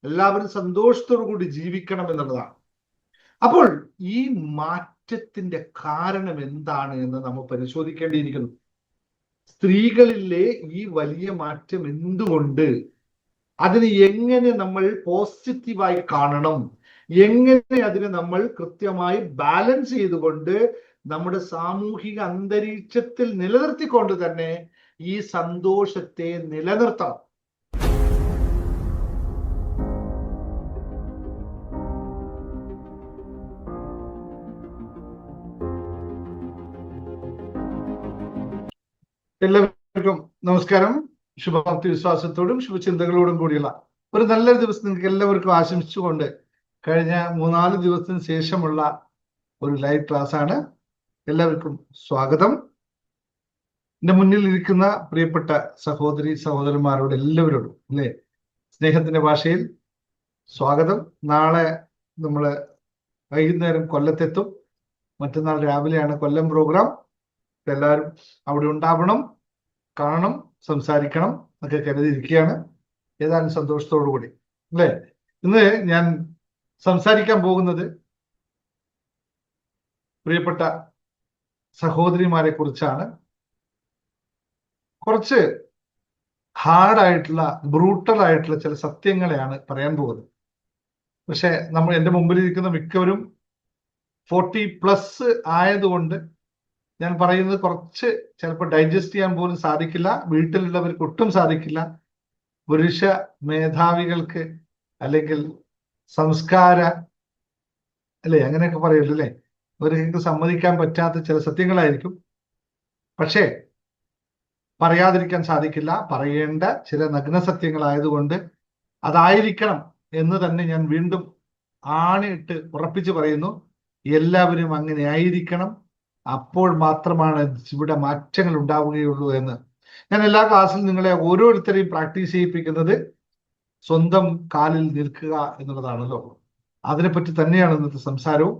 എല്ലാവരും സന്തോഷത്തോടു കൂടി ജീവിക്കണം എന്നുള്ളതാണ്. അപ്പോൾ ഈ മാറ്റത്തിന്റെ കാരണം എന്താണ് എന്ന് നമ്മൾ പരിശോധിക്കേണ്ടിയിരിക്കുന്നു. സ്ത്രീകളിലെ ഈ വലിയ മാറ്റം എന്തുകൊണ്ട്, അതിന് എങ്ങനെ നമ്മൾ പോസിറ്റീവായി കാണണം, എങ്ങനെ അതിനെ നമ്മൾ കൃത്യമായി ബാലൻസ് ചെയ്തുകൊണ്ട് നമ്മുടെ സാമൂഹിക അന്തരീക്ഷത്തിൽ നിലനിർത്തിക്കൊണ്ട് തന്നെ ഈ സന്തോഷത്തെ നിലനിർത്തണം. എല്ലാവർക്കും നമസ്കാരം. ശുഭഭക്തി വിശ്വാസത്തോടും ശുഭചിന്തകളോടും കൂടിയുള്ള ഒരു നല്ലൊരു ദിവസം നിങ്ങൾക്ക് എല്ലാവർക്കും ആശംസിച്ചുകൊണ്ട് കഴിഞ്ഞ 3-4 ദിവസത്തിന് ശേഷമുള്ള ഒരു ലൈവ് ക്ലാസ് ആണ്. എല്ലാവർക്കും സ്വാഗതം. എന്റെ മുന്നിൽ ഇരിക്കുന്ന പ്രിയപ്പെട്ട സഹോദരി സഹോദരന്മാരോട് എല്ലാവരോടും അല്ലേ, സ്നേഹത്തിന്റെ ഭാഷയിൽ സ്വാഗതം. നാളെ നമ്മള് വൈകുന്നേരം കൊല്ലത്തെത്തും. മറ്റന്നാൾ രാവിലെയാണ് കൊല്ലം പ്രോഗ്രാം. എല്ലാവരും അവിടെ ഉണ്ടാവണം, കാണണം, സംസാരിക്കണം ഒക്കെ കരുതിയിരിക്കുകയാണ്. ഏതാനും സന്തോഷത്തോടു കൂടി അല്ലേ. ഇന്ന് ഞാൻ സംസാരിക്കാൻ പോകുന്നത് പ്രിയപ്പെട്ട സഹോദരിമാരെ കുറിച്ചാണ്. കുറച്ച് ഹാർഡായിട്ടുള്ള ബ്രൂട്ടൽ ആയിട്ടുള്ള ചില സത്യങ്ങളെയാണ് പറയാൻ പോകുന്നത്. പക്ഷെ എൻ്റെ മുമ്പിലിരിക്കുന്ന മിക്കവരും 40+ ആയതുകൊണ്ട് ഞാൻ പറയുന്നത് കുറച്ച് ചിലപ്പോൾ ഡൈജസ്റ്റ് ചെയ്യാൻ പോലും സാധിക്കില്ല. വീട്ടിലുള്ളവർക്ക് ഒട്ടും സാധിക്കില്ല. പുരുഷ മേധാവികൾക്ക് അല്ലെങ്കിൽ സംസ്കാര അല്ലേ അങ്ങനെയൊക്കെ പറയുള്ളൂ അല്ലേ, അവർക്ക് സമ്മതിക്കാൻ പറ്റാത്ത ചില സത്യങ്ങളായിരിക്കും. പക്ഷേ പറയാതിരിക്കാൻ സാധിക്കില്ല. പറയേണ്ട ചില നഗ്ന സത്യങ്ങളായതുകൊണ്ട് അതായിരിക്കണം എന്ന് തന്നെ ഞാൻ വീണ്ടും ആണിട്ട് ഉറപ്പിച്ച് പറയുന്നു. എല്ലാവരും അങ്ങനെ ആയിരിക്കണം. അപ്പോൾ മാത്രമാണ് ഇവിടെ മാറ്റങ്ങൾ ഉണ്ടാവുകയുള്ളൂ എന്ന്. ഞാൻ എല്ലാ ക്ലാസ്സിലും നിങ്ങളെ ഓരോരുത്തരെയും പ്രാക്ടീസ് ചെയ്യിപ്പിക്കുന്നത് സ്വന്തം കാലിൽ നിൽക്കുക എന്നുള്ളതാണല്ലോ. അതിനെപ്പറ്റി തന്നെയാണ് ഇന്നത്തെ സംസാരവും.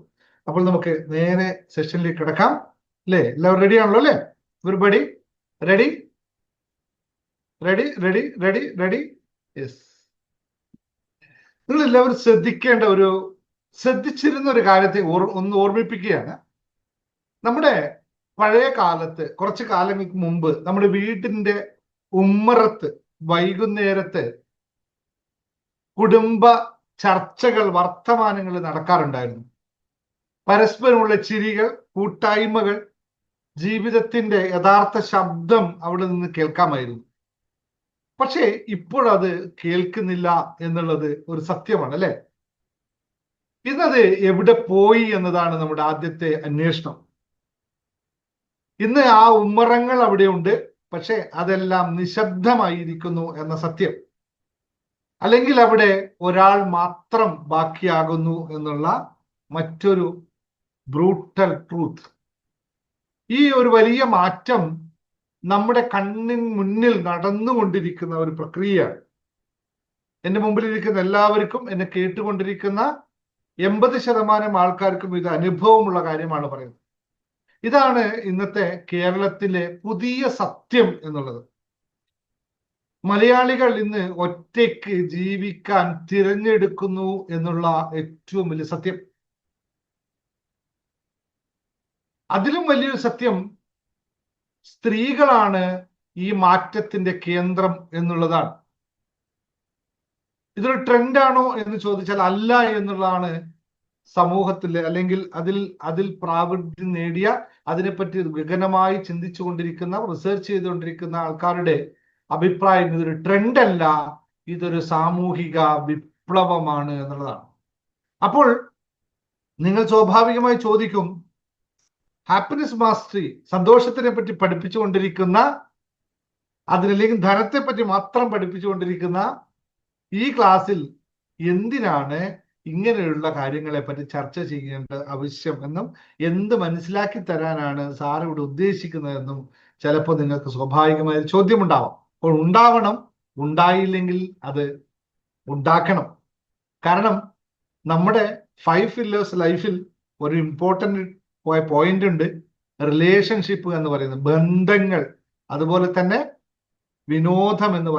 അപ്പോൾ നമുക്ക് നേരെ സെഷനിലേക്ക് കിടക്കാം അല്ലേ. എല്ലാവരും റെഡി ആണല്ലോ അല്ലേ? Everybody ready ready ready ready ready yes. നിങ്ങൾ എല്ലാവരും ശ്രദ്ധിച്ചിരുന്ന ഒരു കാര്യത്തെ ഒന്ന് ഓർമ്മിപ്പിക്കുകയാണ്. നമ്മുടെ പഴയ കാലത്ത്, കുറച്ച് കാലങ്ങൾക്ക് മുമ്പ്, നമ്മുടെ വീട്ടിന്റെ ഉമ്മറത്ത് വൈകുന്നേരത്ത് കുടുംബ ചർച്ചകൾ, വർത്തമാനങ്ങൾ നടക്കാറുണ്ടായിരുന്നു. പരസ്പരമുള്ള ചിരികൾ, കൂട്ടായ്മകൾ, ജീവിതത്തിന്റെ യഥാർത്ഥ ശബ്ദം അവിടെ നിന്ന് കേൾക്കാമായിരുന്നു. പക്ഷേ ഇപ്പോഴത് കേൾക്കുന്നില്ല എന്നുള്ളത് ഒരു സത്യമാണ് അല്ലെ. ഇന്നത് എവിടെ പോയി എന്നതാണ് നമ്മുടെ ആദ്യത്തെ അന്വേഷണം. ഇന്ന് ആ ഉമ്മറങ്ങൾ അവിടെയുണ്ട്, പക്ഷെ അതെല്ലാം നിശബ്ദമായിരിക്കുന്നു എന്ന സത്യം. അല്ലെങ്കിൽ അവിടെ ഒരാൾ മാത്രം ബാക്കിയാകുന്നു എന്നുള്ള മറ്റൊരു ബ്രൂട്ടൽ ട്രൂത്ത്. ഈ ഒരു വലിയ മാറ്റം നമ്മുടെ കണ്ണിന് മുന്നിൽ നടന്നുകൊണ്ടിരിക്കുന്ന ഒരു പ്രക്രിയയാണ്. എന്റെ മുമ്പിലിരിക്കുന്ന എല്ലാവർക്കും, എന്നെ കേട്ടുകൊണ്ടിരിക്കുന്ന 80% ആൾക്കാർക്കും ഇത് അനുഭവമുള്ള കാര്യമാണ് പറയുന്നത്. ഇതാണ് ഇന്നത്തെ കേരളത്തിലെ പുതിയ സത്യം എന്നുള്ളത്. മലയാളികൾ ഇന്ന് ഒറ്റയ്ക്ക് ജീവിക്കാൻ തിരഞ്ഞെടുക്കുന്നു എന്നുള്ള ഏറ്റവും വലിയ സത്യം. അതിലും വലിയൊരു സത്യം, സ്ത്രീകളാണ് ഈ മാറ്റത്തിന്റെ കേന്ദ്രം എന്നുള്ളതാണ്. ഇതൊരു ട്രെൻഡാണോ എന്ന് ചോദിച്ചാൽ അല്ല എന്നുള്ളതാണ് സമൂഹത്തില്, അല്ലെങ്കിൽ അതിൽ പ്രാവീണ്യം നേടിയ, അതിനെപ്പറ്റി ഗഹനമായി ചിന്തിച്ചു കൊണ്ടിരിക്കുന്ന, റിസർച്ച് ചെയ്തുകൊണ്ടിരിക്കുന്ന ആൾക്കാരുടെ അഭിപ്രായം. ഇതൊരു ട്രെൻഡല്ല, ഇതൊരു സാമൂഹിക വിപ്ലവമാണ് എന്നുള്ളതാണ്. അപ്പോൾ നിങ്ങൾ സ്വാഭാവികമായി ചോദിക്കും, ഹാപ്പിനെസ് മാസ്റ്ററി, സന്തോഷത്തിനെ പറ്റി പഠിപ്പിച്ചുകൊണ്ടിരിക്കുന്ന, അതിനല്ലെങ്കിൽ ധനത്തെ പറ്റി മാത്രം പഠിപ്പിച്ചുകൊണ്ടിരിക്കുന്ന ഈ ക്ലാസ്സിൽ എന്തിനാണ് ഇങ്ങനെയുള്ള കാര്യങ്ങളെ പറ്റി ചർച്ച ചെയ്യേണ്ട ആവശ്യം എന്നും, എന്ത് മനസ്സിലാക്കി തരാനാണ് സാർ ഇവിടെ ഉദ്ദേശിക്കുന്നതെന്നും ചിലപ്പോൾ നിങ്ങൾക്ക് സ്വാഭാവികമായ ചോദ്യമുണ്ടാവാം. അപ്പോൾ ഉണ്ടാവണം, ഉണ്ടായില്ലെങ്കിൽ അത് ഉണ്ടാക്കണം. കാരണം നമ്മുടെ 5 pillars ലൈഫിൽ ഒരു ഇമ്പോർട്ടൻ്റ് പോയിന്റ് ഉണ്ട്, റിലേഷൻഷിപ്പ് എന്ന് പറയുന്നത്, ബന്ധങ്ങൾ. അതുപോലെ തന്നെ വിനോദം എന്ന്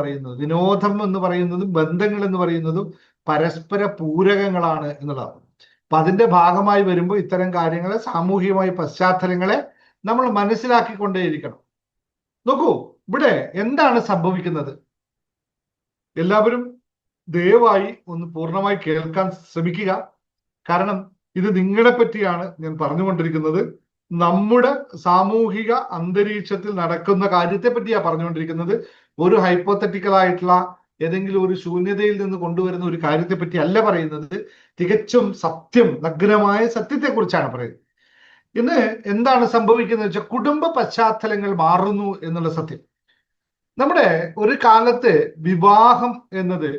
പറയുന്നതും ബന്ധങ്ങൾ എന്ന് പറയുന്നതും പരസ്പര പൂരകങ്ങളാണ് എന്നുള്ളതാണ്. അപ്പൊ അതിന്റെ ഭാഗമായി വരുമ്പോൾ ഇത്തരം കാര്യങ്ങളെ, സാമൂഹികമായ പശ്ചാത്തലങ്ങളെ നമ്മൾ മനസ്സിലാക്കിക്കൊണ്ടേയിരിക്കണം. നോക്കൂ, ഇവിടെ എന്താണ് സംഭവിക്കുന്നത്? എല്ലാവരും ദയവായി ഒന്ന് പൂർണ്ണമായി കേൾക്കാൻ ശ്രമിക്കുക. കാരണം ഇത് നിങ്ങളെ പറ്റിയാണ് ഞാൻ പറഞ്ഞുകൊണ്ടിരിക്കുന്നത്. നമ്മുടെ സാമൂഹിക അന്തരീക്ഷത്തിൽ നടക്കുന്ന കാര്യത്തെ പറ്റിയാണ് പറഞ്ഞുകൊണ്ടിരിക്കുന്നത്. ഒരു ഹൈപ്പോത്തറ്റിക്കൽ ആയിട്ടുള്ള ഏതെങ്കിലും ഒരു ശൂന്യതയിൽ നിന്ന് കൊണ്ടുവരുന്ന ഒരു കാര്യത്തെ പറ്റി അല്ല പറയുന്നത്. തികച്ചും സത്യം, നഗ്നമായ സത്യത്തെ കുറിച്ചാണ് പറയുന്നത്. ഇന്ന് എന്താണ് സംഭവിക്കുന്നത് വെച്ചാൽ, കുടുംബ പശ്ചാത്തലങ്ങൾ മാറുന്നു എന്നുള്ള സത്യം. നമ്മുടെ ഒരു കാലത്ത് വിവാഹം എന്നത്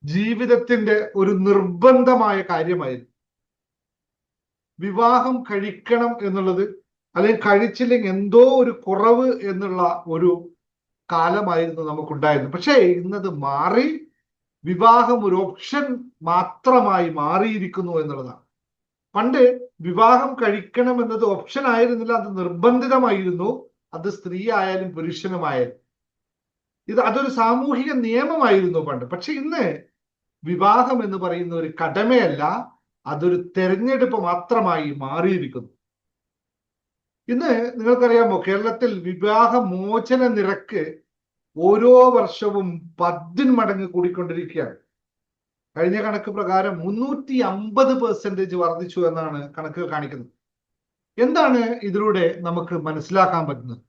ജീവിതത്തിന്റെ ഒരു നിർബന്ധമായ കാര്യമായിരുന്നു. വിവാഹം കഴിക്കണം എന്നുള്ളത്, അല്ലെങ്കിൽ കഴിച്ചില്ലെങ്കിൽ എന്തോ ഒരു കുറവ് എന്നുള്ള ഒരു കാലമായിരുന്നു നമുക്കുണ്ടായിരുന്നത്. പക്ഷേ ഇന്നത് മാറി, വിവാഹം ഒരു ഓപ്ഷൻ മാത്രമായി മാറിയിരിക്കുന്നു എന്നുള്ളതാണ്. പണ്ട് വിവാഹം കഴിക്കണം എന്നത് ഓപ്ഷൻ ആയിരുന്നില്ല, അത് നിർബന്ധിതമായിരുന്നു. അത് സ്ത്രീ ആയാലും പുരുഷനുമായാലും അതൊരു സാമൂഹിക നിയമമായിരുന്നു പണ്ട്. പക്ഷെ ഇന്ന് വിവാഹം എന്ന് പറയുന്ന ഒരു കടമയല്ല, അതൊരു തെരഞ്ഞെടുപ്പ് മാത്രമായി മാറിയിരിക്കുന്നു. ഇന്ന് നിങ്ങൾക്കറിയാമോ, കേരളത്തിൽ വിവാഹ മോചന നിരക്ക് ഓരോ വർഷവും 10 മടങ്ങ് കൂടിക്കൊണ്ടിരിക്കുകയാണ്. കഴിഞ്ഞ കണക്ക് പ്രകാരം 350% വർദ്ധിച്ചു എന്നാണ് കണക്കുകൾ കാണിക്കുന്നത്. എന്താണ് ഇതിലൂടെ നമുക്ക് മനസ്സിലാക്കാൻ പറ്റുന്നത്?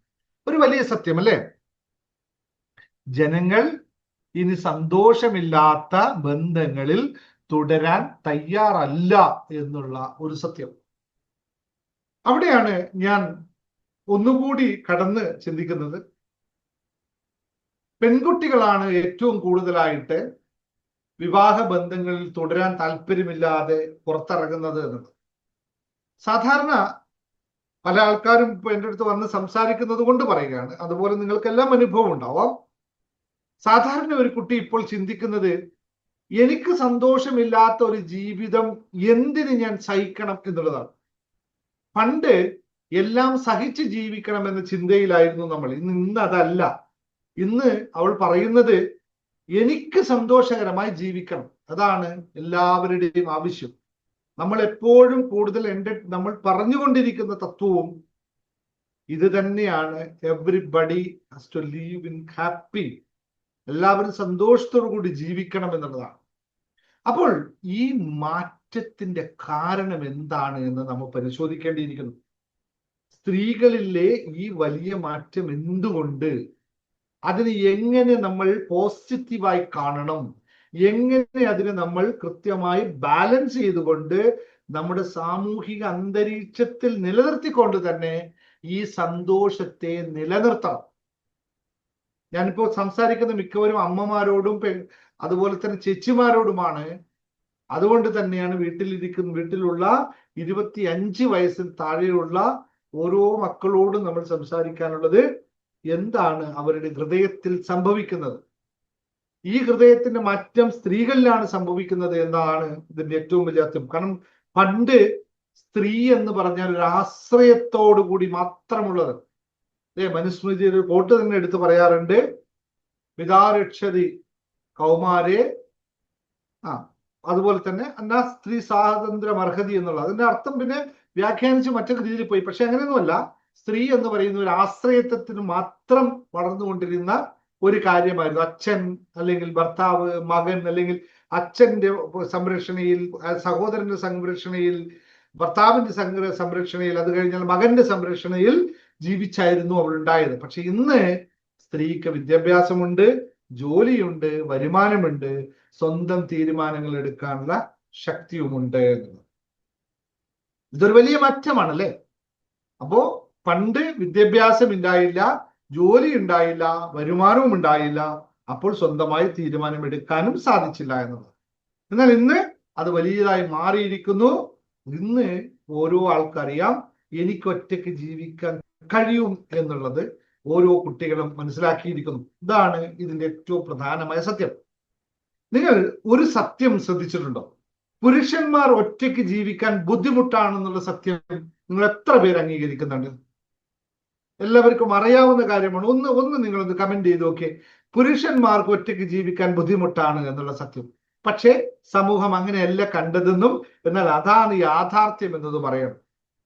ഒരു വലിയ സത്യം അല്ലേ? ജനങ്ങൾ ഇനി സന്തോഷമില്ലാത്ത ബന്ധങ്ങളിൽ തുടരാൻ തയ്യാറല്ല എന്നുള്ള ഒരു സത്യം. അവിടെയാണ് ഞാൻ ഒന്നുകൂടി കടന്ന് ചിന്തിക്കുന്നത്. പെൺകുട്ടികളാണ് ഏറ്റവും കൂടുതലായിട്ട് വിവാഹ ബന്ധങ്ങളിൽ തുടരാൻ താല്പര്യമില്ലാതെ പുറത്തിറങ്ങുന്നത് എന്നുള്ളത്. സാധാരണ പല ആൾക്കാരും ഇപ്പൊ എൻ്റെ അടുത്ത് വന്ന് സംസാരിക്കുന്നത് കൊണ്ട് പറയുകയാണ്, അതുപോലെ നിങ്ങൾക്കെല്ലാം അനുഭവം ഉണ്ടാവാം. സാധാരണ ഒരു കുട്ടി ഇപ്പോൾ ചിന്തിക്കുന്നത്, എനിക്ക് സന്തോഷമില്ലാത്ത ഒരു ജീവിതം എന്തിന് ഞാൻ സഹിക്കണം എന്നുള്ളതാണ്. പണ്ട് എല്ലാം സഹിച്ച് ജീവിക്കണം എന്ന ചിന്തയിലായിരുന്നു നമ്മൾ. ഇന്ന് അതല്ല. ഇന്ന് അവൾ പറയുന്നത്, എനിക്ക് സന്തോഷകരമായി ജീവിക്കണം. അതാണ് എല്ലാവരുടെയും ആവശ്യം. നമ്മൾ എപ്പോഴും കൂടുതൽ നമ്മൾ പറഞ്ഞുകൊണ്ടിരിക്കുന്ന തത്വവും ഇത് തന്നെയാണ്. Everybody has to live in happy. എല്ലാവരും സന്തോഷത്തോടു കൂടി ജീവിക്കണം എന്നുള്ളതാണ്. അപ്പോൾ ഈ മാറ്റത്തിന്റെ കാരണം എന്താണ് എന്ന് നമ്മൾ പരിശോധിക്കേണ്ടിയിരിക്കുന്നു. സ്ത്രീകളിലെ ഈ വലിയ മാറ്റം എന്തുകൊണ്ട്, അതിന് എങ്ങനെ നമ്മൾ പോസിറ്റീവായി കാണണം, എങ്ങനെ അതിനെ നമ്മൾ കൃത്യമായി ബാലൻസ് ചെയ്തുകൊണ്ട് നമ്മുടെ സാമൂഹിക അന്തരീക്ഷത്തിൽ നിലനിർത്തിക്കൊണ്ട് തന്നെ ഈ സന്തോഷത്തെ നിലനിർത്തണം. ഞാനിപ്പോൾ സംസാരിക്കുന്ന മിക്കവരും അമ്മമാരോടും അതുപോലെ തന്നെ ചേച്ചിമാരോടുമാണ്. അതുകൊണ്ട് തന്നെയാണ് വീട്ടിലുള്ള 25 വയസ്സിന് താഴെയുള്ള ഓരോ മക്കളോടും നമ്മൾ സംസാരിക്കാനുള്ളത്. എന്താണ് അവരുടെ ഹൃദയത്തിൽ സംഭവിക്കുന്നത്? ഈ ഹൃദയത്തിന്റെ മാറ്റം സ്ത്രീകളിലാണ് സംഭവിക്കുന്നത് എന്നതാണ് ഇതിന്റെ ഏറ്റവും വലിയ അർത്ഥം. കാരണം പണ്ട് സ്ത്രീ എന്ന് പറഞ്ഞാൽ ഒരു ആശ്രയത്തോടു കൂടി മാത്രമുള്ളത്. മനുസ്മൃതി ഒരു കോട്ട് തന്നെ എടുത്ത് പറയാറുണ്ട്, പിതാരക്ഷതി കൗമാരെ, അതുപോലെ തന്നെ എന്നാ സ്ത്രീ സ്വാതന്ത്ര്യം അർഹതി എന്നുള്ളത്. അതിന്റെ അർത്ഥം പിന്നെ വ്യാഖ്യാനിച്ച് മറ്റൊരു രീതിയിൽ പോയി. പക്ഷെ അങ്ങനെയൊന്നുമല്ല. സ്ത്രീ എന്ന് പറയുന്ന ഒരു ആശ്രയത്വത്തിന് മാത്രം വളർന്നുകൊണ്ടിരുന്ന ഒരു കാര്യമായിരുന്നു. അച്ഛൻ അല്ലെങ്കിൽ ഭർത്താവ്, മകൻ, അല്ലെങ്കിൽ അച്ഛന്റെ സംരക്ഷണയിൽ, സഹോദരന്റെ സംരക്ഷണയിൽ, ഭർത്താവിന്റെ സംരക്ഷണയിൽ, അത് കഴിഞ്ഞാൽ മകന്റെ സംരക്ഷണയിൽ ജീവിച്ചായിരുന്നു അവൾ ഉണ്ടായത്. പക്ഷെ ഇന്ന് സ്ത്രീക്ക് വിദ്യാഭ്യാസമുണ്ട്, ജോലിയുണ്ട്, വരുമാനമുണ്ട്, സ്വന്തം തീരുമാനങ്ങൾ എടുക്കാനുള്ള ശക്തിയുമുണ്ട് എന്നുള്ളത്. ഇതൊരു വലിയ മാറ്റമാണല്ലേ? അപ്പോ പണ്ട് വിദ്യാഭ്യാസം ഉണ്ടായില്ല, ജോലി ഉണ്ടായില്ല, വരുമാനവും ഉണ്ടായില്ല, അപ്പോൾ സ്വന്തമായി തീരുമാനം എടുക്കാനും സാധിച്ചില്ല എന്നുള്ളത്. എന്നാൽ ഇന്ന് അത് വലിയതായി മാറിയിരിക്കുന്നു. ഇന്ന് ഓരോ ആൾക്കറിയാം, എനിക്ക് ഒറ്റയ്ക്ക് ജീവിക്കാൻ കഴിയും എന്നുള്ളത് ഓരോ കുട്ടികളും മനസ്സിലാക്കിയിരിക്കുന്നു. ഇതാണ് ഇതിന്റെ ഏറ്റവും പ്രധാനമായ സത്യം. നിങ്ങൾ ഒരു സത്യം ശ്രദ്ധിച്ചിട്ടുണ്ടോ? പുരുഷന്മാർ ഒറ്റയ്ക്ക് ജീവിക്കാൻ ബുദ്ധിമുട്ടാണെന്നുള്ള സത്യം നിങ്ങൾ എത്ര പേര് അംഗീകരിക്കുന്നുണ്ട്? എല്ലാവർക്കും അറിയാവുന്ന കാര്യമാണ്. ഒന്ന് നിങ്ങളൊന്ന് കമന്റ് ചെയ്ത് നോക്കിയേ. പുരുഷന്മാർക്ക് ഒറ്റയ്ക്ക് ജീവിക്കാൻ ബുദ്ധിമുട്ടാണ് എന്നുള്ള സത്യം പക്ഷേ സമൂഹം അങ്ങനെയല്ല കണ്ടതെന്നും, എന്നാൽ അതാണ് യാഥാർത്ഥ്യം എന്നത് പറയണം.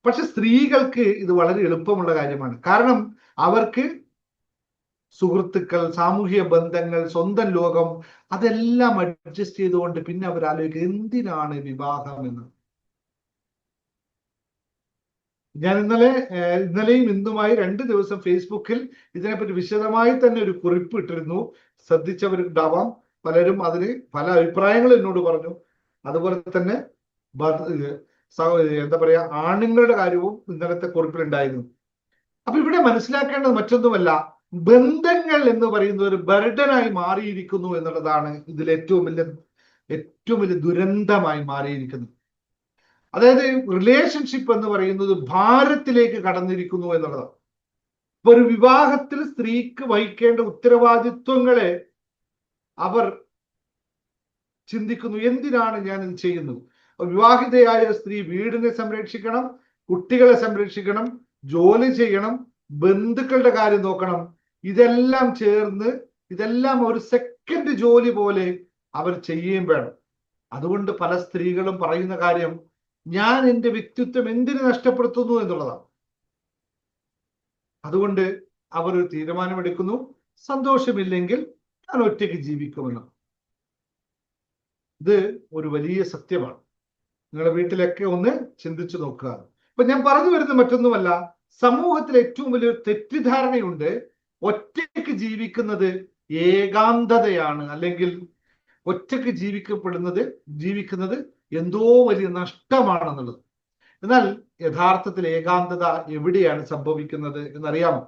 പക്ഷെ സ്ത്രീകൾക്ക് ഇത് വളരെ എളുപ്പമുള്ള കാര്യമാണ്. കാരണം അവർക്ക് സുഹൃത്തുക്കൾ, സാമൂഹിക ബന്ധങ്ങൾ, സ്വന്തം ലോകം, അതെല്ലാം അഡ്ജസ്റ്റ് ചെയ്തുകൊണ്ട് പിന്നെ അവർ ആലോചിക്കുക എന്തിനാണ് വിവാഹം എന്ന്. ഞാൻ ഇന്നലെയും ഇന്നുമായി 2 ദിവസം ഫേസ്ബുക്കിൽ ഇതിനെപ്പറ്റി വിശദമായി തന്നെ ഒരു കുറിപ്പ് ഇട്ടിരുന്നു. ശ്രദ്ധിച്ചവരുണ്ടാവാം. പലരും അതിന് പല അഭിപ്രായങ്ങൾ എന്നോട് പറഞ്ഞു. അതുപോലെ തന്നെ എന്താ പറയാ, ആണുങ്ങളുടെ കാര്യവും ഇന്നലത്തെ കുറിപ്പിലുണ്ടായിരുന്നു. അപ്പൊ ഇവിടെ മനസ്സിലാക്കേണ്ടത് മറ്റൊന്നുമല്ല, ബന്ധങ്ങൾ എന്ന് പറയുന്നത് ഒരു ബർഡനായി മാറിയിരിക്കുന്നു എന്നുള്ളതാണ് ഇതിൽ ഏറ്റവും വലിയ ദുരന്തമായി മാറിയിരിക്കുന്നത്. അതായത് റിലേഷൻഷിപ്പ് എന്ന് പറയുന്നത് ഭാരത്തിലേക്ക് കടന്നിരിക്കുന്നു എന്നുള്ളതാണ്. ഇപ്പൊ ഒരു വിവാഹത്തിൽ സ്ത്രീക്ക് വഹിക്കേണ്ട ഉത്തരവാദിത്വങ്ങളെ അവർ ചിന്തിക്കുന്നു, എന്തിനാണ് ഞാൻ ഇത് ചെയ്യുന്നത്? വിവാഹിതയായ സ്ത്രീ വീടിനെ സംരക്ഷിക്കണം, കുട്ടികളെ സംരക്ഷിക്കണം, ജോലി ചെയ്യണം, ബന്ധുക്കളുടെ കാര്യം നോക്കണം. ഇതെല്ലാം ചേർന്ന് ഇതെല്ലാം ഒരു സെക്കൻഡ് ജോലി പോലെ അവർ ചെയ്യുകയും വേണം. അതുകൊണ്ട് പല സ്ത്രീകളും പറയുന്ന കാര്യം, ഞാൻ എൻ്റെ വ്യക്തിത്വം എന്തിനു നഷ്ടപ്പെടുത്തുന്നു എന്നുള്ളതാണ്. അതുകൊണ്ട് അവർ ഒരു തീരുമാനമെടുക്കുന്നു, സന്തോഷമില്ലെങ്കിൽ ഞാൻ ഒറ്റയ്ക്ക് ജീവിക്കുമെന്ന്. ഇത് ഒരു വലിയ സത്യമാണ്. നിങ്ങളുടെ വീട്ടിലൊക്കെ ഒന്ന് ചിന്തിച്ചു നോക്കുക. ഇപ്പൊ ഞാൻ പറഞ്ഞു വരുന്നത് മറ്റൊന്നുമല്ല, സമൂഹത്തിൽ ഏറ്റവും വലിയൊരു തെറ്റിദ്ധാരണയുണ്ട്, ഒറ്റയ്ക്ക് ജീവിക്കുന്നത് ഏകാന്തതയാണ്, അല്ലെങ്കിൽ ഒറ്റയ്ക്ക് ജീവിക്കുന്നത് എന്തോ വലിയ നഷ്ടമാണെന്നുള്ളത്. എന്നാൽ യഥാർത്ഥത്തിൽ ഏകാന്തത എവിടെയാണ് സംഭവിക്കുന്നത് എന്നറിയാമോ?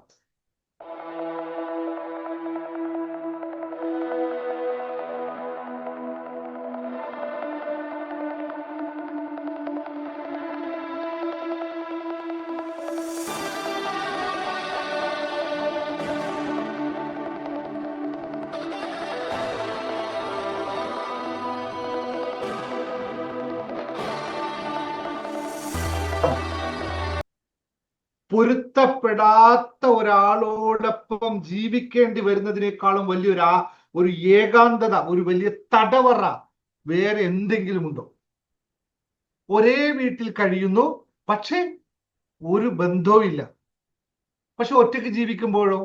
പൊരുത്തപ്പെടാത്ത ഒരാളോടൊപ്പം ജീവിക്കേണ്ടി വരുന്നതിനേക്കാളും ഒരു ഏകാന്തത, ഒരു വലിയ തടവറ വേറെ എന്തെങ്കിലും ഉണ്ടോ? ഒരേ വീട്ടിൽ കഴിയുന്നു, പക്ഷെ ഒരു ബന്ധവും ഇല്ല. പക്ഷെ ഒറ്റയ്ക്ക് ജീവിക്കുമ്പോഴോ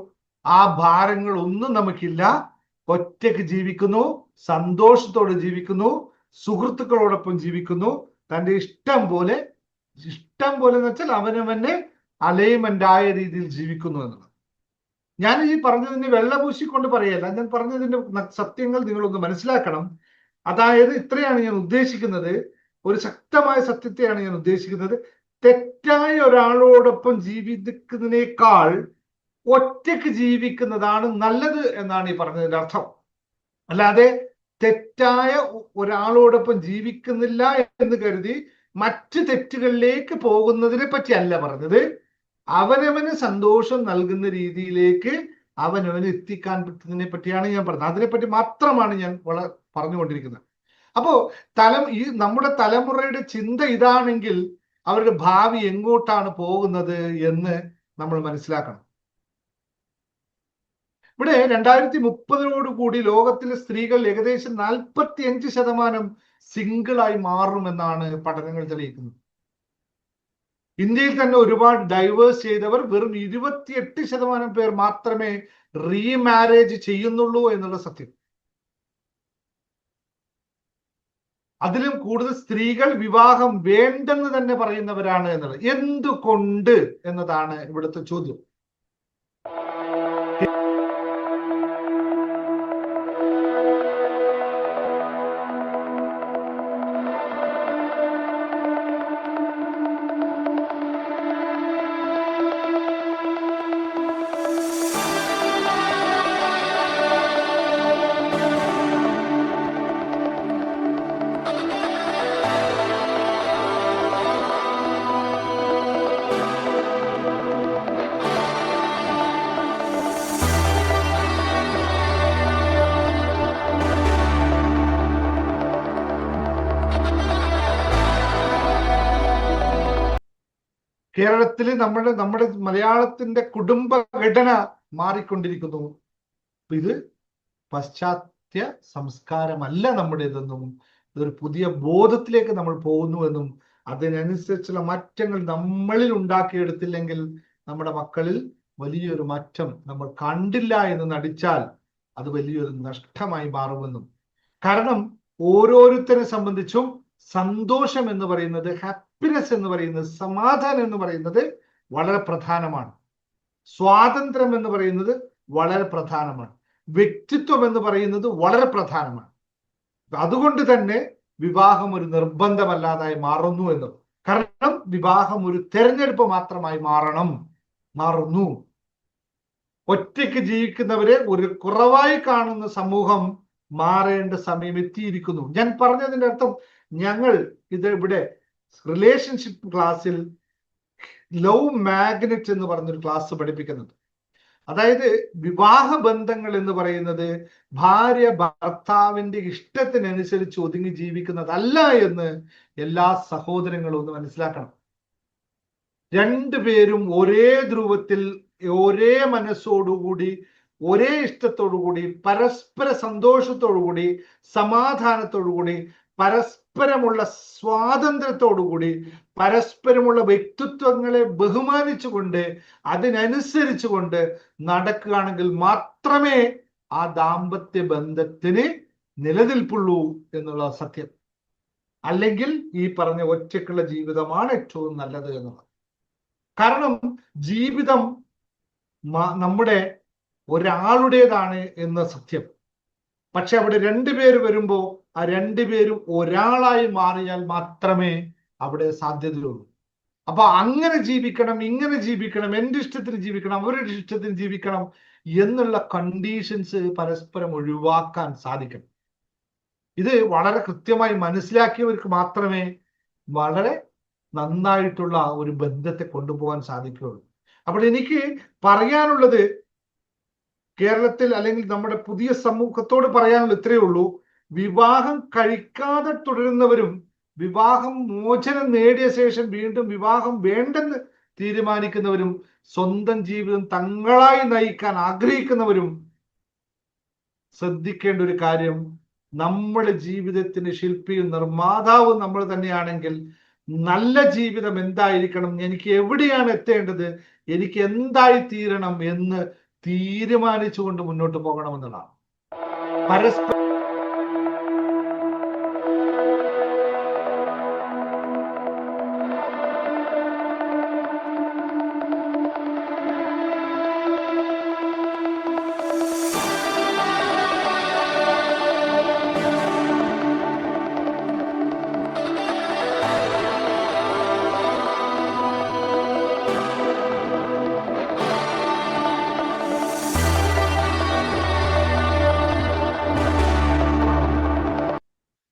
ആ ഭാരങ്ങൾ ഒന്നും നമുക്കില്ല. ഒറ്റയ്ക്ക് ജീവിക്കുന്നു, സന്തോഷത്തോടെ ജീവിക്കുന്നു, സുഹൃത്തുക്കളോടൊപ്പം ജീവിക്കുന്നു, തൻ്റെ ഇഷ്ടം പോലെ എന്ന് വെച്ചാൽ അവനവനെ അലൈൻമെന്റ് ആയ രീതിയിൽ ജീവിക്കുന്നു എന്നുള്ളത്. ഞാൻ ഈ പറഞ്ഞതിന് വെള്ളപൂശിക്കൊണ്ട് പറയല്ല, ഞാൻ പറഞ്ഞതിന്റെ സത്യങ്ങൾ നിങ്ങളൊന്ന് മനസ്സിലാക്കണം. അതായത് ഇത്രയാണ് ഞാൻ ഉദ്ദേശിക്കുന്നത്, ഒരു ശക്തമായ സത്യത്തെയാണ് ഞാൻ ഉദ്ദേശിക്കുന്നത്. തെറ്റായ ഒരാളോടൊപ്പം ജീവിക്കുന്നതിനേക്കാൾ ഒറ്റയ്ക്ക് ജീവിക്കുന്നതാണ് നല്ലത് എന്നാണ് ഈ പറഞ്ഞതിന്റെ അർത്ഥം. അല്ലാതെ തെറ്റായ ഒരാളോടൊപ്പം ജീവിക്കുന്നില്ല എന്ന് കരുതി മറ്റ് തെറ്റുകളിലേക്ക് പോകുന്നതിനെ പറ്റിയല്ല പറഞ്ഞത്. അവനവന് സന്തോഷം നൽകുന്ന രീതിയിലേക്ക് അവനവന് എത്തിക്കാൻ പറ്റുന്നതിനെ പറ്റിയാണ് ഞാൻ പറഞ്ഞത്. അതിനെപ്പറ്റി മാത്രമാണ് ഞാൻ പറഞ്ഞുകൊണ്ടിരിക്കുന്നത്. അപ്പോ നമ്മുടെ തലമുറയുടെ ചിന്ത ഇതാണെങ്കിൽ അവരുടെ ഭാവി എങ്ങോട്ടാണ് പോകുന്നത് എന്ന് നമ്മൾ മനസ്സിലാക്കണം. ഇവിടെ 2030 ലോകത്തിലെ സ്ത്രീകൾ ഏകദേശം 45% സിംഗിളായി മാറുമെന്നാണ് പഠനങ്ങൾ തെളിയിക്കുന്നത്. ഇന്ത്യയിൽ തന്നെ ഒരുപാട് ഡൈവേഴ്സ് ചെയ്തവർ വെറും 28% പേർ മാത്രമേ റീമാരേജ് ചെയ്യുന്നുള്ളൂ എന്നുള്ള സത്യം. അതിലും കൂടുതൽ സ്ത്രീകൾ വിവാഹം വേണ്ടെന്ന് തന്നെ പറയുന്നവരാണ് എന്നുള്ളത്. എന്തുകൊണ്ട് എന്നതാണ് ഇവിടുത്തെ ചോദ്യം. കേരളത്തിൽ നമ്മുടെ മലയാളത്തിന്റെ കുടുംബഘടന മാറിക്കൊണ്ടിരിക്കുന്നു. ഇത് പാശ്ചാത്യ സംസ്കാരമല്ല നമ്മുടേതെന്നും ഇതൊരു പുതിയ ബോധത്തിലേക്ക് നമ്മൾ പോകുന്നുവെന്നും അതിനനുസരിച്ചുള്ള മാറ്റങ്ങൾ നമ്മളിൽ ഉണ്ടാക്കിയെടുത്തില്ലെങ്കിൽ നമ്മുടെ മക്കളിൽ വലിയൊരു മാറ്റം നമ്മൾ കണ്ടില്ല എന്ന് നടിച്ചാൽ അത് വലിയൊരു നഷ്ടമായി മാറുമെന്നും. കാരണം ഓരോരുത്തരെ സംബന്ധിച്ചും സന്തോഷം എന്ന് പറയുന്നത്, ഹാപ്പിനെസ് എന്ന് പറയുന്നത്, സമാധാനം എന്ന് പറയുന്നത് വളരെ പ്രധാനമാണ്. സ്വാതന്ത്ര്യം എന്ന് പറയുന്നത് വളരെ പ്രധാനമാണ്. വ്യക്തിത്വം എന്ന് പറയുന്നത് വളരെ പ്രധാനമാണ്. അതുകൊണ്ട് തന്നെ വിവാഹം ഒരു നിർബന്ധമല്ലാതായി മാറുന്നു എന്ന്. കാരണം വിവാഹം ഒരു തെരഞ്ഞെടുപ്പ് മാത്രമായി മാറുന്നു. ഒറ്റയ്ക്ക് ജീവിക്കുന്നവരെ ഒരു കുറവായി കാണുന്ന സമൂഹം മാറേണ്ട സമയം എത്തിയിരിക്കുന്നു. ഞാൻ പറഞ്ഞതിന്റെ അർത്ഥം, ഞങ്ങൾ ഇത് ഇവിടെ റിലേഷൻഷിപ്പ് ക്ലാസ്സിൽ ലവ് മാഗ്നറ്റ് എന്ന് പറഞ്ഞൊരു ക്ലാസ് പഠിപ്പിക്കുന്നുണ്ട്. അതായത് വിവാഹ ബന്ധങ്ങൾ എന്ന് പറയുന്നത് ഭാര്യ ഭർത്താവിന്റെ ഇഷ്ടത്തിനനുസരിച്ച് ഒതുങ്ങി ജീവിക്കുന്നതല്ല എന്ന് എല്ലാ സഹോദരങ്ങളും ഒന്ന് മനസ്സിലാക്കണം. രണ്ടുപേരും ഒരേ ധ്രുവത്തിൽ, ഒരേ മനസ്സോടുകൂടി, ഒരേ ഇഷ്ടത്തോടുകൂടി, പരസ്പര സന്തോഷത്തോടുകൂടി, സമാധാനത്തോടുകൂടി, പരസ്പരമുള്ള സ്വാതന്ത്ര്യത്തോടുകൂടി, പരസ്പരമുള്ള വ്യക്തിത്വങ്ങളെ ബഹുമാനിച്ചുകൊണ്ട് അതിനനുസരിച്ചുകൊണ്ട് നടക്കുകയാണെങ്കിൽ മാത്രമേ ആ ദാമ്പത്യ ബന്ധത്തിന് നിലനിൽപ്പുള്ളൂ എന്നുള്ള സത്യം. അല്ലെങ്കിൽ ഈ പറഞ്ഞ ഒറ്റയ്ക്കുള്ള ജീവിതമാണ് ഏറ്റവും നല്ലത് എന്നുള്ളത്. കാരണം ജീവിതം നമ്മുടെ ഒരാളുടേതാണ് എന്ന സത്യം. പക്ഷെ അവിടെ രണ്ടുപേര് വരുമ്പോ ആ രണ്ടുപേരും ഒരാളായി മാറിയാൽ മാത്രമേ അവിടെ സാധ്യതയുള്ളൂ. അപ്പൊ അങ്ങനെ ജീവിക്കണം, ഇങ്ങനെ ജീവിക്കണം, എന്റെ ഇഷ്ടത്തിന് ജീവിക്കണം, അവരുടെ ഇഷ്ടത്തിന് ജീവിക്കണം എന്നുള്ള കണ്ടീഷൻസ് പരസ്പരം ഒഴിവാക്കാൻ സാധിക്കണം. ഇത് വളരെ കൃത്യമായി മനസ്സിലാക്കിയവർക്ക് മാത്രമേ വളരെ നന്നായിട്ടുള്ള ഒരു ബന്ധത്തെ കൊണ്ടുപോകാൻ സാധിക്കുകയുള്ളൂ. അപ്പോൾ എനിക്ക് പറയാനുള്ളത്, കേരളത്തിൽ അല്ലെങ്കിൽ നമ്മുടെ പുതിയ സമൂഹത്തോട് പറയാനുള്ള ഇത്രയേ ഉള്ളൂ. വിവാഹം കഴിക്കാതെ തുടരുന്നവരും വിവാഹം മോചനം നേടിയ ശേഷം വീണ്ടും വിവാഹം വേണ്ടെന്ന് തീരുമാനിക്കുന്നവരും സ്വന്തം ജീവിതം തങ്ങളായി നയിക്കാൻ ആഗ്രഹിക്കുന്നവരും ശ്രദ്ധിക്കേണ്ട ഒരു കാര്യം, നമ്മുടെ ജീവിതത്തിന്റെ ശില്പിയും നിർമ്മാതാവും നമ്മൾ തന്നെയാണെങ്കിൽ നല്ല ജീവിതം എന്തായിരിക്കണം, എനിക്ക് എവിടെയാണ് എത്തേണ്ടത്, എനിക്ക് എന്തായി തീരണം എന്ന് തീരുമാനിച്ചുകൊണ്ട് മുന്നോട്ട് പോകണമെന്നുള്ളതാണ്. പരസ്പരം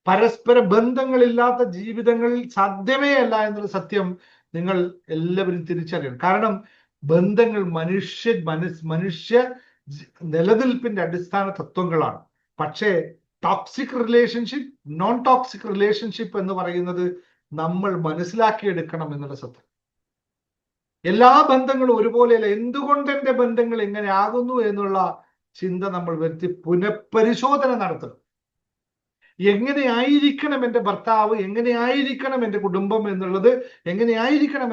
പരസ്പര ബന്ധങ്ങളില്ലാത്ത ജീവിതങ്ങളിൽ സാധ്യമേ അല്ല എന്നുള്ള സത്യം നിങ്ങൾ എല്ലാവരും തിരിച്ചറിയണം. കാരണം ബന്ധങ്ങൾ മനുഷ്യ നിലനിൽപ്പിന്റെ അടിസ്ഥാന തത്വങ്ങളാണ്. പക്ഷേ toxic relationship, non toxic relationship എന്ന് പറയുന്നത് നമ്മൾ മനസ്സിലാക്കിയെടുക്കണം എന്നുള്ള സത്യം. എല്ലാ ബന്ധങ്ങളും ഒരുപോലെയല്ല. എന്തുകൊണ്ട് എൻ്റെ ബന്ധങ്ങൾ എങ്ങനെ ആകുന്നു എന്നുള്ള ചിന്ത നമ്മൾ വരുത്തി പുനഃപരിശോധന നടത്തണം. എങ്ങനെയായിരിക്കണം എൻ്റെ ഭർത്താവ്, എങ്ങനെയായിരിക്കണം എൻ്റെ കുടുംബം എന്നുള്ളത്, എങ്ങനെയായിരിക്കണം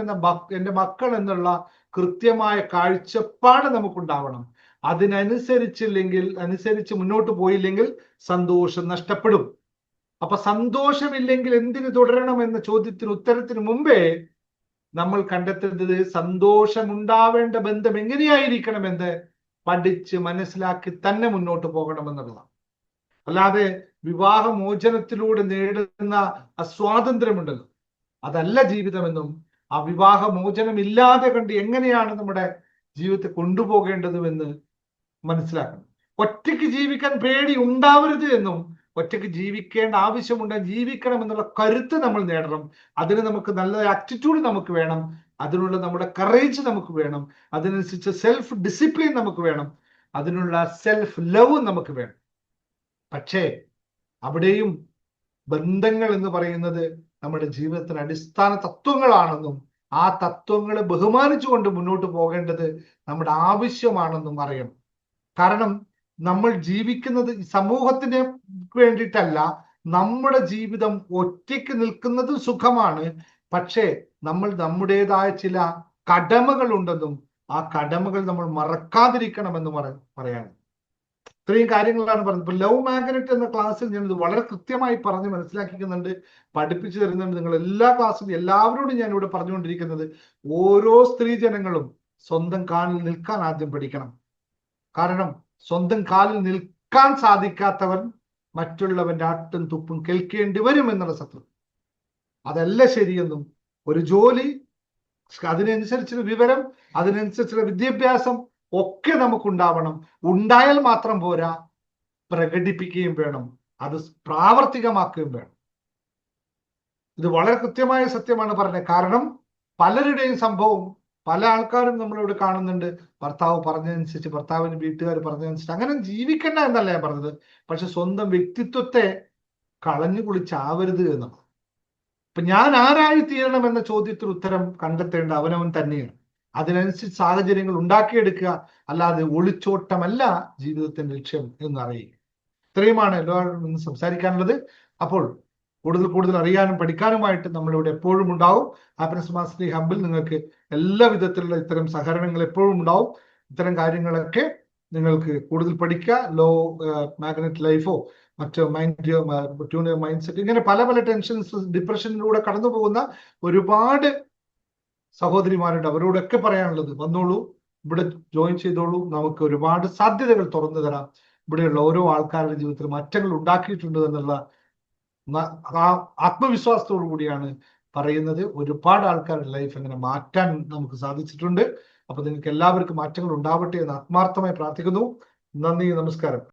എൻ്റെ മക്കൾ എന്നുള്ള കൃത്യമായ കാഴ്ചപ്പാട് നമുക്കുണ്ടാവണം. അനുസരിച്ച് മുന്നോട്ട് പോയില്ലെങ്കിൽ സന്തോഷം നഷ്ടപ്പെടും. അപ്പൊ സന്തോഷമില്ലെങ്കിൽ എന്തിനു തുടരണം എന്ന ചോദ്യത്തിന് ഉത്തരത്തിന് മുമ്പേ നമ്മൾ കണ്ടെത്തേണ്ടത് സന്തോഷമുണ്ടാവേണ്ട ബന്ധം എങ്ങനെയായിരിക്കണമെന്ന് പഠിച്ച് മനസ്സിലാക്കി തന്നെ മുന്നോട്ട് പോകണമെന്നുള്ളതാണ്. അല്ലാതെ വിവാഹമോചനത്തിലൂടെ നേടുന്ന അസ്വാതന്ത്ര്യമുണ്ടല്ലോ, അതല്ല ജീവിതമെന്നും ആ വിവാഹമോചനം ഇല്ലാതെ കണ്ട് എങ്ങനെയാണ് നമ്മുടെ ജീവിതത്തെ കൊണ്ടുപോകേണ്ടതുമെന്ന് മനസ്സിലാക്കണം. ഒറ്റയ്ക്ക് ജീവിക്കാൻ പേടി ഉണ്ടാവരുത് എന്നും ഒറ്റയ്ക്ക് ജീവിക്കേണ്ട ആവശ്യമുണ്ട്, ജീവിക്കണം എന്നുള്ള കരുത്ത് നമ്മൾ നേടണം. അതിന് നമുക്ക് നല്ല ആറ്റിറ്റ്യൂഡ് നമുക്ക് വേണം, അതിനുള്ള നമ്മുടെ കറേജ് നമുക്ക് വേണം, അതിനനുസരിച്ച് സെൽഫ് ഡിസിപ്ലിൻ നമുക്ക് വേണം, അതിനുള്ള സെൽഫ് ലവ് നമുക്ക് വേണം. പക്ഷേ അവിടെയും ബന്ധങ്ങൾ എന്ന് പറയുന്നത് നമ്മുടെ ജീവിതത്തിന് അടിസ്ഥാന തത്വങ്ങളാണെന്നും ആ തത്വങ്ങളെ ബഹുമാനിച്ചുകൊണ്ട് മുന്നോട്ട് പോകേണ്ടത് നമ്മുടെ ആവശ്യമാണെന്നും അറിയണം. കാരണം നമ്മൾ ജീവിക്കുന്നത് സമൂഹത്തിന് വേണ്ടിയിട്ടല്ല. നമ്മുടെ ജീവിതം ഒറ്റയ്ക്ക് നിൽക്കുന്നത് സുഖമാണ്. പക്ഷേ നമ്മൾ നമ്മുടേതായ ചില കടമകൾ ഉണ്ടെന്നും ആ കടമകൾ നമ്മൾ മറക്കാതിരിക്കണമെന്ന് പറയാണ്. ഇത്രയും കാര്യങ്ങളാണ് പറഞ്ഞത്. ഇപ്പൊ ലവ് മാഗ്നറ്റ് എന്ന ക്ലാസ്സിൽ ഞാൻ ഇത് വളരെ കൃത്യമായി പറഞ്ഞ് മനസ്സിലാക്കിക്കുന്നുണ്ട്, പഠിപ്പിച്ചു തരുന്നുണ്ട്. നിങ്ങൾ എല്ലാ ക്ലാസ്സിലും എല്ലാവരോടും ഞാൻ ഇവിടെ പറഞ്ഞുകൊണ്ടിരിക്കുന്നത്, ഓരോ സ്ത്രീജനങ്ങളും സ്വന്തം കാലിൽ നിൽക്കാൻ ആദ്യം പഠിക്കണം. കാരണം സ്വന്തം കാലിൽ നിൽക്കാൻ സാധിക്കാത്തവൻ മറ്റുള്ളവന്റെ ആട്ടും തുപ്പും കേൾക്കേണ്ടി വരും എന്നുള്ള സത്യം. അതല്ല ശരിയെന്നും ഒരു ജോലി, അതിനനുസരിച്ചുള്ള വിവരം, അതിനനുസരിച്ചുള്ള വിദ്യാഭ്യാസം ഒക്കെ നമുക്കുണ്ടാവണം. ഉണ്ടായാൽ മാത്രം പോരാ, പ്രകടിപ്പിക്കുകയും വേണം, അത് പ്രാവർത്തികമാക്കുകയും വേണം. ഇത് വളരെ കൃത്യമായ സത്യമാണ് പറഞ്ഞത്. കാരണം പലരുടെയും സംഭവം, പല ആൾക്കാരും നമ്മളിവിടെ കാണുന്നുണ്ട്, ഭർത്താവ് പറഞ്ഞതനുസരിച്ച്, ഭർത്താവിന് വീട്ടുകാർ പറഞ്ഞതനുസരിച്ച് അങ്ങനെ ജീവിക്കണ്ട എന്നല്ല ഞാൻ പറഞ്ഞത്. പക്ഷെ സ്വന്തം വ്യക്തിത്വത്തെ കളഞ്ഞു കുളിച്ചാവരുത് എന്നാണ്. ഇപ്പൊ ഞാൻ ആരായി തീരണം എന്ന ചോദ്യത്തിന് ഉത്തരം കണ്ടെത്തേണ്ട അവനവൻ തന്നെയാണ്. അതിനനുസരിച്ച് സാഹചര്യങ്ങൾ ഉണ്ടാക്കിയെടുക്കുക, അല്ലാതെ ഒളിച്ചോട്ടമല്ല ജീവിതത്തിന്റെ ലക്ഷ്യം എന്നറിയുക. ഇത്രയുമാണ് എല്ലാവരും ഇന്ന് സംസാരിക്കാനുള്ളത്. അപ്പോൾ കൂടുതൽ അറിയാനും പഠിക്കാനുമായിട്ട് നമ്മളിവിടെ എപ്പോഴും ഉണ്ടാവും. ഹാപ്പിനെസ് മാസ്റ്ററി ഹബിൽ നിങ്ങൾക്ക് എല്ലാ വിധത്തിലുള്ള ഇത്തരം സഹകരണങ്ങൾ എപ്പോഴും ഉണ്ടാവും. ഇത്തരം കാര്യങ്ങളൊക്കെ നിങ്ങൾക്ക് കൂടുതൽ പഠിക്കുക. ലോ മാഗ്നറ്റ് ലൈഫോ മറ്റോ മൈൻഡ് സെറ്റ്, ഇങ്ങനെ പല ടെൻഷൻസ്, ഡിപ്രഷനിലൂടെ കടന്നു പോകുന്ന ഒരുപാട് സഹോദരിമാരുണ്ട്. അവരോടൊക്കെ പറയാനുള്ളത്, വന്നോളൂ, ഇവിടെ ജോയിൻ ചെയ്തോളൂ. നമുക്ക് ഒരുപാട് സാധ്യതകൾ തുറന്നു തരാം. ഇവിടെയുള്ള ഓരോ ആൾക്കാരുടെ ജീവിതത്തിൽ മാറ്റങ്ങൾ ഉണ്ടാക്കിയിട്ടുണ്ട് എന്നുള്ള ആത്മവിശ്വാസത്തോടു കൂടിയാണ് പറയുന്നത്. ഒരുപാട് ആൾക്കാരുടെ ലൈഫ് അങ്ങനെ മാറ്റാൻ നമുക്ക് സാധിച്ചിട്ടുണ്ട്. അപ്പൊ നിങ്ങൾക്ക് എല്ലാവർക്കും മാറ്റങ്ങൾ ഉണ്ടാവട്ടെ എന്ന് ആത്മാർത്ഥമായി പ്രാർത്ഥിക്കുന്നു. നന്ദി, നമസ്കാരം.